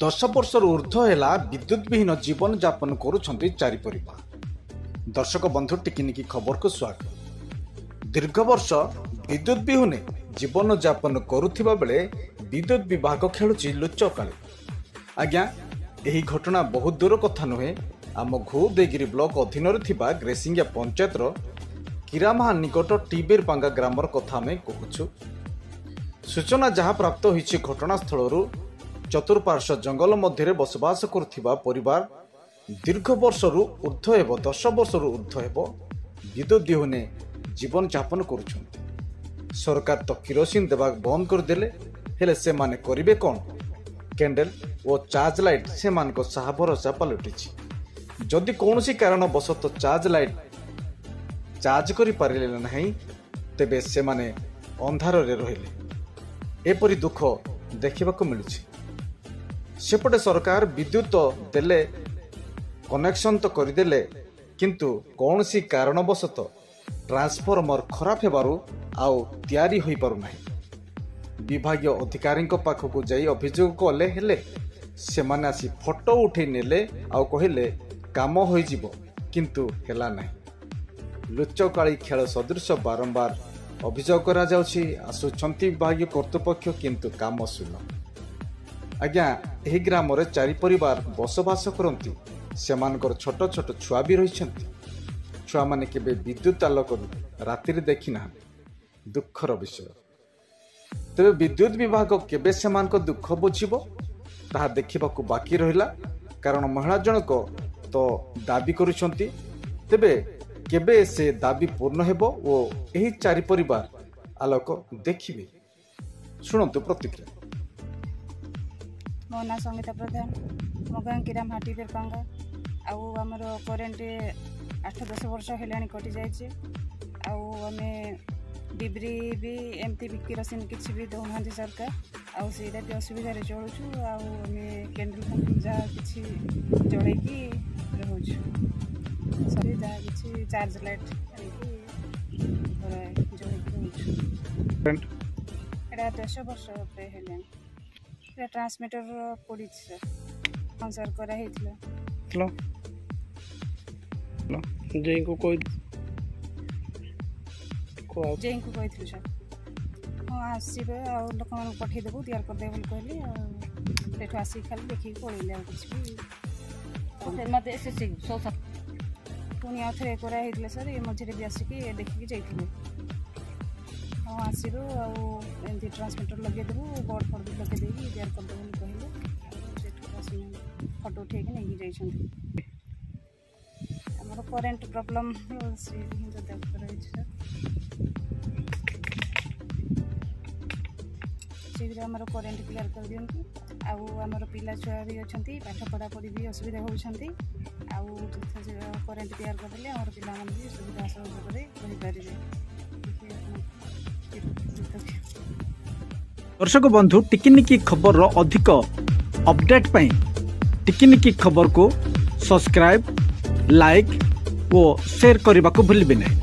10 ବର୍ଷରୁ ଊର୍ଦ୍ଧ୍ୱ ହେଲା ବିଦ୍ୟୁତ ବିହୀନ ଜୀବନ ଯାପନ କରୁଛନ୍ତି ଚାରି ପରିବାର। ଦର୍ଶକ ବନ୍ଧୁ ଟିକିନିକି ଖବରକୁ ସ୍ୱାଗତ। ଦୀର୍ଘ ବର୍ଷ ବିଦ୍ୟୁତ ବିହୀନ ଜୀବନ ଯାପନ କରୁଥିବା ବେଳେ ବିଦ୍ୟୁତ ବିଭାଗ ଖେଳୁଛି ଲୁଚକାଳି। ଆଜ୍ଞା, ଏହି ଘଟଣା ବହୁତ ଦୂର କଥା ନୁହେଁ। ଆମ ଘୋଦେଗିରି ବ୍ଲକ ଅଧୀନରେ ଥିବା ଗ୍ରେସିଙ୍ଗିଆ ପଞ୍ଚାୟତର କିରାମାହା ନିକଟ ଟିବେରପାଙ୍ଗା ଗ୍ରାମର କଥା ଆମେ କହୁଛୁ। ସୂଚନା ଯାହା ପ୍ରାପ୍ତ ହୋଇଛି ଘଟଣାସ୍ଥଳରୁ ଚତୁଃପାର୍ଶ୍ୱ ଜଙ୍ଗଲ ମଧ୍ୟରେ ବସବାସ କରୁଥିବା ପରିବାର ଦୀର୍ଘ ବର୍ଷରୁ ଊର୍ଦ୍ଧ୍ୱ ହେବ 10 ବର୍ଷରୁ ଊର୍ଦ୍ଧ୍ୱ ହେବ ବିଦ୍ୟୁତ ବିହୀନ ଜୀବନ ଯାପନ କରୁଛନ୍ତି। ସରକାର ତ କିରୋସିନ ଦେବା ବନ୍ଦ କରିଦେଲେ, ହେଲେ ସେମାନେ କରିବେ କ'ଣ? କ୍ୟାଣ୍ଡେଲ ଓ ଚାର୍ଜ ଲାଇଟ୍ ସେମାନଙ୍କ ସାହା ଭରସା ପାଲଟିଛି। ଯଦି କୌଣସି କାରଣବଶତଃ ଚାର୍ଜ ଲାଇଟ୍ ଚାର୍ଜ କରିପାରିଲେ ନାହିଁ, ତେବେ ସେମାନେ ଅନ୍ଧାରରେ ରହିଲେ। ଏପରି ଦୁଃଖ ଦେଖିବାକୁ ମିଳୁଛି। ସେପଟେ ସରକାର ବିଦ୍ୟୁତ ଦେଲେ, କନେକ୍ସନ ତ କରିଦେଲେ, କିନ୍ତୁ କୌଣସି କାରଣବଶତଃ ଟ୍ରାନ୍ସଫର୍ମର ଖରାପ ହେବାରୁ ଆଉ ତିଆରି ହୋଇପାରୁନାହିଁ। ବିଭାଗୀୟ ଅଧିକାରୀଙ୍କ ପାଖକୁ ଯାଇ ଅଭିଯୋଗ କଲେ, ହେଲେ ସେମାନେ ଆସି ଫଟୋ ଉଠାଇ ନେଲେ ଆଉ କହିଲେ କାମ ହୋଇଯିବ, କିନ୍ତୁ ହେଲା ନାହିଁ। ଲୁଚକାଳି ଖେଳ ସଦୃଶ ବାରମ୍ବାର ଅଭିଯୋଗ କରାଯାଉଛି। ଆସୁଛନ୍ତି ବିଭାଗୀୟ କର୍ତ୍ତୃପକ୍ଷ, କିନ୍ତୁ କାମ ଶୂନ୍ୟ। ଆଜ୍ଞା, ଏହି ଗ୍ରାମରେ ଚାରି ପରିବାର ବସବାସ କରନ୍ତି। ସେମାନଙ୍କର ଛୋଟ ଛୋଟ ଛୁଆ ବି ରହିଛନ୍ତି। ଛୁଆମାନେ କେବେ ବିଦ୍ୟୁତ ଆଲୋକରୁ ରାତିରେ ଦେଖି ନାହାନ୍ତି। ଦୁଃଖର ବିଷୟ। ତେବେ ବିଦ୍ୟୁତ ବିଭାଗ କେବେ ସେମାନଙ୍କ ଦୁଃଖ ବୁଝିବ, ତାହା ଦେଖିବାକୁ ବାକି ରହିଲା। କାରଣ ମହିଳା ଜଣକ ତ ଦାବି କରୁଛନ୍ତି। ତେବେ କେବେ ସେ ଦାବି ପୂର୍ଣ୍ଣ ହେବ ଓ ଏହି ଚାରି ପରିବାର ଆଲୋକ ଦେଖିବେ? ଶୁଣନ୍ତୁ ପ୍ରତିକ୍ରିୟା। ମୋ ନାଁ ସଙ୍ଗୀତା ପ୍ରଧାନ, ମୋ ଗାଁ କିରାମାହା ଟିବେରପାଙ୍ଗା। ଆଉ ଆମର କରେଣ୍ଟ 8-10 ବର୍ଷ ହେଲାଣି କଟିଯାଇଛି। ଆଉ ଆମେ ଡିବ୍ରି ବି ଏମିତି ବି କିରୋସିନ କିଛି ବି ଦେଉନାହାନ୍ତି ସରକାର। ଆଉ ସେଇଟା ବି ଅସୁବିଧାରେ ଚଳୁଛୁ। ଆଉ ଆମେ କ୍ୟାଣ୍ଡେଲ ଫ୍ୟାଣ୍ଡେଲ ଯାହା କିଛି ଜଳେଇକି ରହୁଛୁ। ସରି ଯାହା କିଛି ଚାର୍ଜ ଲାଇଟ୍ ଆଣିକି ଘରେ ଜଳେଇକି ରହୁଛୁ। ଏଇଟା 10 ବର୍ଷ ଉପରେ ହେଲାଣି। ଏଇଟା ଟ୍ରାନ୍ସମିଟର ପଡ଼ିଛି ସାର୍। ହଁ ସାର୍, କରାହେଇଥିଲା। ଜେଇଙ୍କୁ କହିଥିଲୁ ସାର୍। ହଁ ଆସିବେ, ଆଉ ଲୋକମାନଙ୍କୁ ପଠାଇଦେବୁ, ତିଆରି କରିଦେବେ ବୋଲି କହିଲି। ଆଉ ସେଠୁ ଆସିକି ଖାଲି ଦେଖିକି ପଳେଇଲେ। ଆଉ କିଛି ବି ପୁଣି ଆଉ ଥରେ କରାହେଇଥିଲା ସାର୍। ଏ ମଝିରେ ବି ଆସିକି ଦେଖିକି ଯାଇଥିଲେ। ହଁ ଆସିବୁ, ଆଉ ଏମିତି ଟ୍ରାନ୍ସମିଟର ଲଗେଇଦେବୁ, ବୋର୍ଡ଼ ଫୋର୍ଡ଼ ବି ଲଗେଇ ଦେଇକି ତିଆରି କରିଦେବୁ ବୋଲି କହିଲେ। ଆଉ ସେଠୁ ଆସି ଫଟୋ ଉଠେଇକି ନେଇକି ଯାଇଛନ୍ତି। ଆମର କରେଣ୍ଟ ପ୍ରୋବ୍ଲେମ୍ ରହିଛି ସାର୍। ଶୀଘ୍ର ଆମର କରେଣ୍ଟ କ୍ଲିୟର କରିଦିଅନ୍ତୁ। ଆଉ ଆମର ପିଲା ଛୁଆ ବି ଅଛନ୍ତି, ପାଠ ପଢ଼ାପଢ଼ି ବି ଅସୁବିଧା ହେଉଛନ୍ତି। ଆଉ କରେଣ୍ଟ କ୍ଲିୟର କରିଦେଲେ ଆମର ପିଲାମାନେ ବି ସୁବିଧା ସହଯୋଗରେ ରହିପାରିବେ। ଦର୍ଶକ ବନ୍ଧୁ, ଟିକିନିକି ଖବରର ଅଧିକ ଅପଡେଟ୍ ପାଇଁ ଟିକିନିକି ଖବରକୁ ସବସ୍କ୍ରାଇବ୍, ଲାଇକ୍ ଓ ସେୟାର କରିବାକୁ ଭୁଲିବେ ନାହିଁ।